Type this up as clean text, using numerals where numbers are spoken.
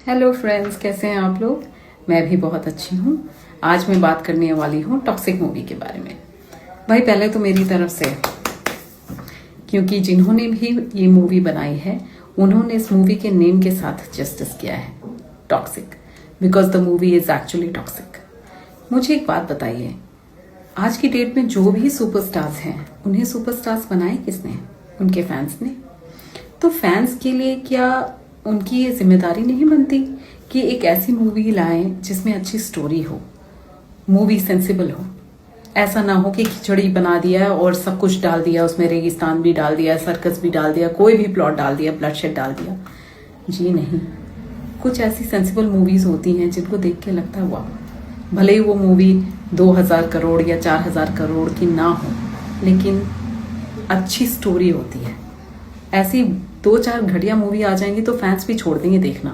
Hello friends, कैसे हैं आप लोग। मैं भी बहुत अच्छी हूँ। आज मैं बात करने वाली हूँ टॉक्सिक मूवी के बारे में। भाई पहले तो मेरी तरफ से, क्योंकि जिन्होंने भी ये मूवी बनाई है उन्होंने इस मूवी के नेम के साथ जस्टिस किया है, toxic, because the movie is actually toxic. मुझे एक बात बताइए, आज की डेट में जो भी सुपरस्टार्स हैं उन्हें सुपरस्टार्स बनाए किसने? उनके फैंस ने। तो फैंस के लिए क्या उनकी ये जिम्मेदारी नहीं बनती कि एक ऐसी मूवी लाएं जिसमें अच्छी स्टोरी हो, मूवी सेंसिबल हो। ऐसा ना हो कि खिचड़ी बना दिया और सब कुछ डाल दिया, उसमें रेगिस्तान भी डाल दिया, सर्कस भी डाल दिया, कोई भी प्लॉट डाल दिया, ब्लडशेड डाल दिया। जी नहीं, कुछ ऐसी सेंसिबल मूवीज होती हैं जिनको देख के लगता है वाह, भले ही वो मूवी 2000 करोड़ या 4000 करोड़ की ना हो, लेकिन अच्छी स्टोरी होती है। ऐसी 2-4 घटिया मूवी आ जाएंगी तो फैंस भी छोड़ देंगे देखना।